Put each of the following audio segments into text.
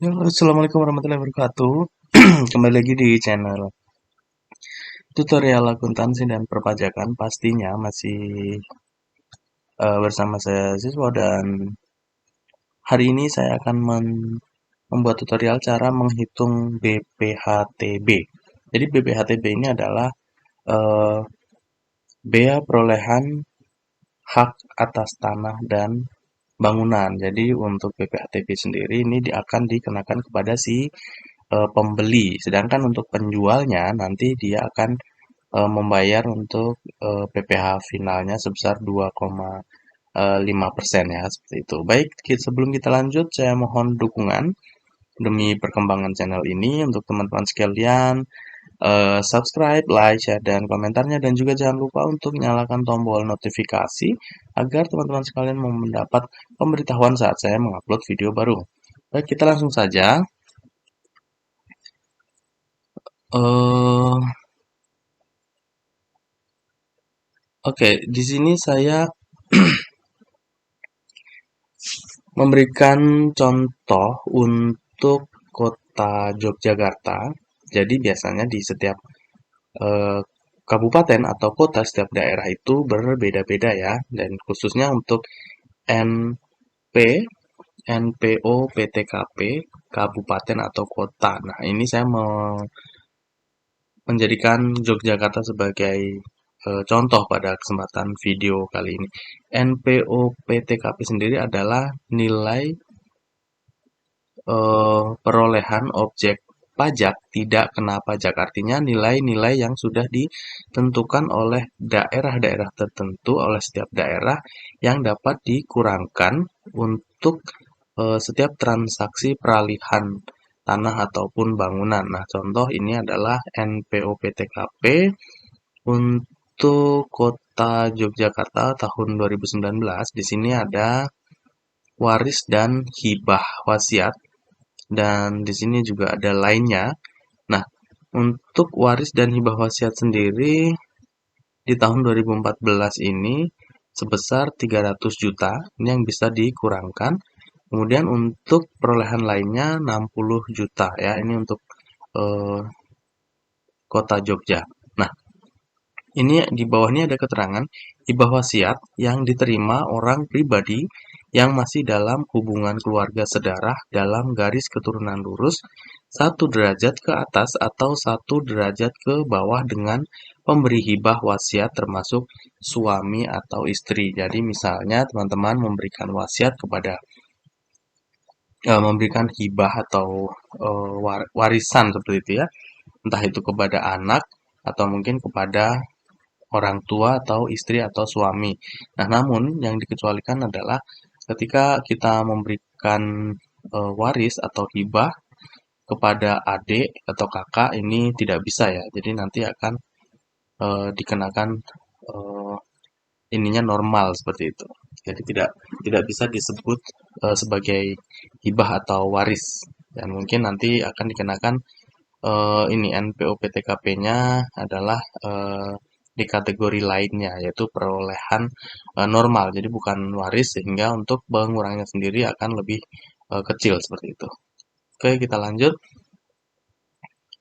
Halo, Assalamualaikum warahmatullahi wabarakatuh. Kembali lagi di channel tutorial akuntansi dan perpajakan. Pastinya masih bersama saya siswa, dan hari ini saya akan membuat tutorial cara menghitung BPHTB. Jadi BPHTB ini adalah eh, bea perolehan hak atas tanah dan bangunan. Jadi untuk BPHTB sendiri ini akan dikenakan kepada si pembeli. Sedangkan untuk penjualnya nanti dia akan membayar untuk PPh finalnya sebesar 2,5% ya, seperti itu. Baik, sebelum kita lanjut, saya mohon dukungan demi perkembangan channel ini untuk teman-teman sekalian. Subscribe, like, share, dan komentarnya, dan juga jangan lupa untuk nyalakan tombol notifikasi agar teman-teman sekalian mendapat pemberitahuan saat saya mengupload video baru. Baik, kita langsung saja. eh Oke, di sini saya memberikan contoh untuk kota Yogyakarta. Jadi biasanya di setiap eh, kabupaten atau kota, setiap daerah itu berbeda-beda ya. Dan khususnya untuk NP, NPO, PTKP, kabupaten atau kota. Nah, ini saya menjadikan Yogyakarta sebagai contoh pada kesempatan video kali ini. NPO, PTKP sendiri adalah nilai perolehan objek pajak tidak kena pajak. Artinya nilai-nilai yang sudah ditentukan oleh daerah-daerah tertentu, oleh setiap daerah, yang dapat dikurangkan untuk setiap transaksi peralihan tanah ataupun bangunan. Nah, contoh ini adalah NPOPTKP untuk Kota Yogyakarta tahun 2019. Di sini ada waris dan hibah wasiat, dan di sini juga ada lainnya. Nah, untuk waris dan hibah wasiat sendiri di tahun 2014 ini sebesar 300 juta, ini yang bisa dikurangkan. Kemudian untuk perolehan lainnya 60 juta ya, ini untuk eh, kota Jogja. Nah, ini di bawahnya ada keterangan hibah wasiat yang diterima orang pribadi yang masih dalam hubungan keluarga sedarah dalam garis keturunan lurus 1 derajat ke atas atau 1 derajat ke bawah dengan pemberi hibah wasiat termasuk suami atau istri. Jadi misalnya teman-teman memberikan wasiat kepada memberikan hibah atau warisan seperti itu ya, entah itu kepada anak atau mungkin kepada orang tua atau istri atau suami. Nah, namun yang dikecualikan adalah ketika kita memberikan waris atau hibah kepada adik atau kakak, ini tidak bisa ya. Jadi nanti akan dikenakan eh, ininya normal seperti itu. Jadi tidak tidak bisa disebut sebagai hibah atau waris. Dan mungkin nanti akan dikenakan ini NPOPTKP-nya adalah di kategori lainnya, yaitu perolehan normal. Jadi bukan waris, sehingga untuk pengurangnya sendiri akan lebih kecil seperti itu. Oke, kita lanjut.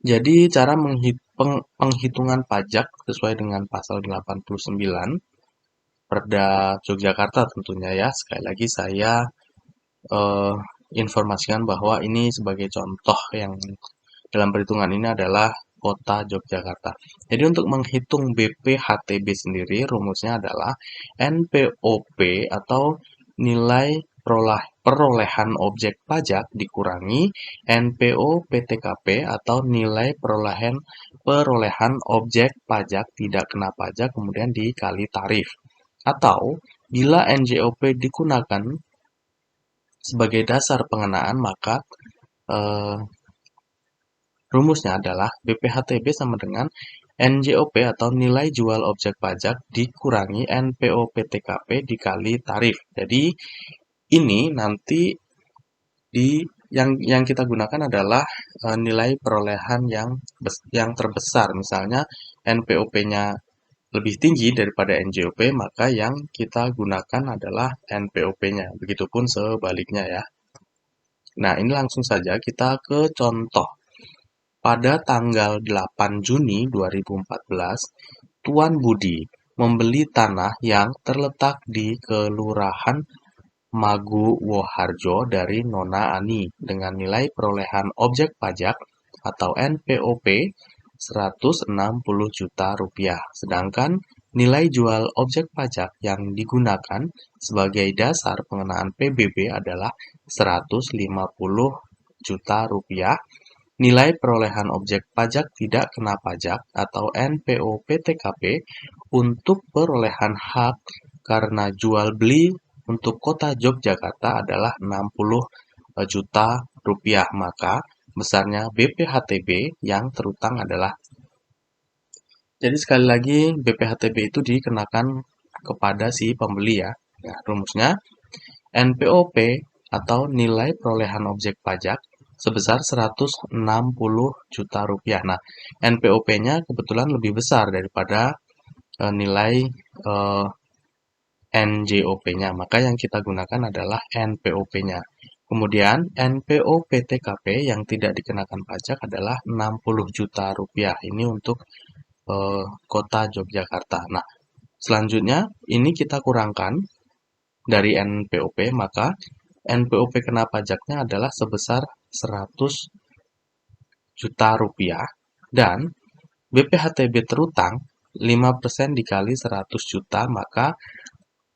Jadi cara penghitungan pajak sesuai dengan pasal 89 Perda Yogyakarta tentunya ya. Sekali lagi saya eh, informasikan bahwa ini sebagai contoh yang dalam perhitungan ini adalah kota Yogyakarta. Jadi untuk menghitung BPHTB sendiri, rumusnya adalah NPOP atau nilai perolehan objek pajak dikurangi NPO PTKP atau nilai perolehan objek pajak tidak kena pajak kemudian dikali tarif. Atau bila NJOP digunakan sebagai dasar pengenaan, maka eh, rumusnya adalah BPHTB sama dengan NJOP atau nilai jual objek pajak dikurangi NPO/PTKP dikali tarif. Jadi ini nanti yang kita gunakan adalah nilai perolehan yang terbesar. Misalnya NPOP-nya lebih tinggi daripada NJOP, maka yang kita gunakan adalah NPOP-nya. Begitupun sebaliknya ya. Nah, ini langsung saja kita ke contoh. Pada tanggal 8 Juni 2014, Tuan Budi membeli tanah yang terletak di Kelurahan Magu Woharjo dari Nona Ani dengan nilai perolehan objek pajak atau NPOP Rp160 juta. Sedangkan nilai jual objek pajak yang digunakan sebagai dasar pengenaan PBB adalah Rp150 juta. Nilai perolehan objek pajak tidak kena pajak atau NPO-PTKP untuk perolehan hak karena jual beli untuk Kota Yogyakarta adalah Rp60 juta, maka besarnya BPHTB yang terutang adalah. Jadi sekali lagi BPHTB itu dikenakan kepada si pembeli ya. Ya, rumusnya NPOP atau nilai perolehan objek pajak sebesar Rp160 juta. Nah, NPOP-nya kebetulan lebih besar daripada nilai NJOP-nya, maka yang kita gunakan adalah NPOP-nya. Kemudian NPO-PTKP yang tidak dikenakan pajak adalah Rp60 juta. Ini untuk Kota Yogyakarta. Nah, selanjutnya ini kita kurangkan dari NPOP, maka NPOP kena pajaknya adalah sebesar Rp100 juta dan BPHTB terutang 5% dikali 100 juta, maka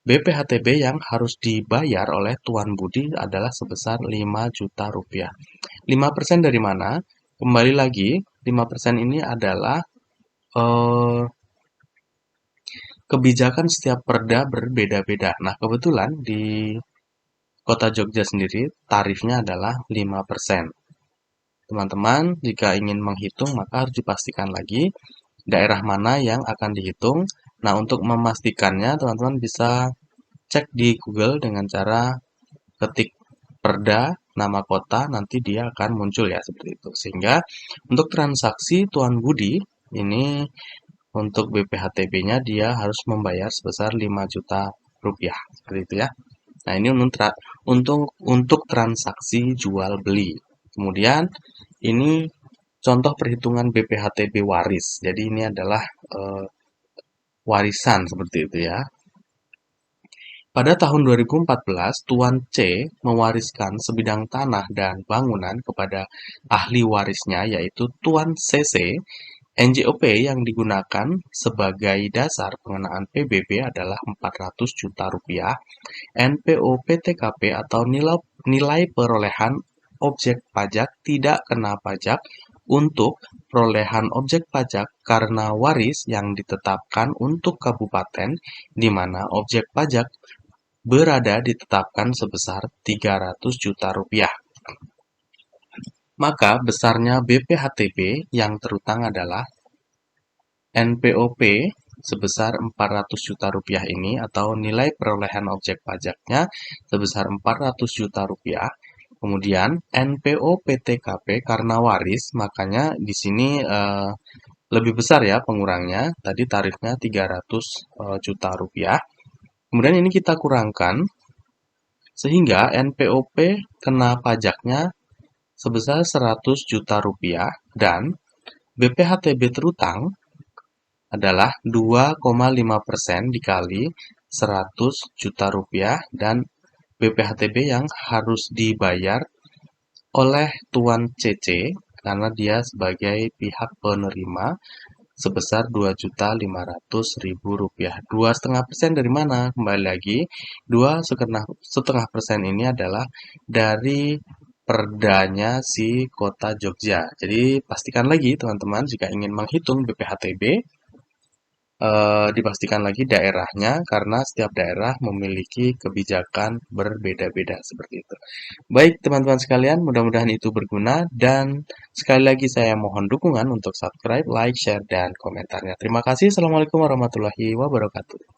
BPHTB yang harus dibayar oleh Tuan Budi adalah sebesar Rp5 juta. 5% dari mana? Kembali lagi, 5% ini adalah kebijakan setiap perda berbeda-beda. Nah, kebetulan di Kota Jogja sendiri tarifnya adalah 5%. Teman-teman, jika ingin menghitung maka harus dipastikan lagi daerah mana yang akan dihitung. Nah, untuk memastikannya teman-teman bisa cek di Google dengan cara ketik perda, nama kota, nanti dia akan muncul ya seperti itu. Sehingga untuk transaksi Tuan Budi ini untuk BPHTB-nya dia harus membayar sebesar Rp5 juta, seperti itu ya. Nah, ini untuk transaksi jual beli. Kemudian ini contoh perhitungan BPHTB waris. Jadi ini adalah warisan seperti itu ya. Pada tahun 2014, Tuan C mewariskan sebidang tanah dan bangunan kepada ahli warisnya yaitu Tuan CC. NJOP yang digunakan sebagai dasar pengenaan PBB adalah Rp400 juta. NPO-PTKP atau nilai perolehan objek pajak tidak kena pajak untuk perolehan objek pajak karena waris yang ditetapkan untuk kabupaten di mana objek pajak berada ditetapkan sebesar Rp300 juta. Maka besarnya BPHTB yang terutang adalah NPOP sebesar Rp400 juta ini atau nilai perolehan objek pajaknya sebesar Rp400 juta. Kemudian NPO-PTKP karena waris, makanya di sini lebih besar ya pengurangnya. Tadi tarifnya Rp300 juta. Kemudian ini kita kurangkan sehingga NPOP kena pajaknya sebesar Rp100 juta dan BPHTB terutang adalah 2,5% dikali Rp100 juta dan BPHTB yang harus dibayar oleh Tuan CC karena dia sebagai pihak penerima sebesar Rp2.500.000. 2,5% dari mana? Kembali lagi, 2,5% ini adalah dari perdanya si Kota Jogja. Jadi pastikan lagi teman-teman jika ingin menghitung BPHTB, dipastikan lagi daerahnya karena setiap daerah memiliki kebijakan berbeda-beda seperti itu. Baik teman-teman sekalian, mudah-mudahan itu berguna dan sekali lagi saya mohon dukungan untuk subscribe, like, share, dan komentarnya. Terima kasih. Assalamualaikum warahmatullahi wabarakatuh.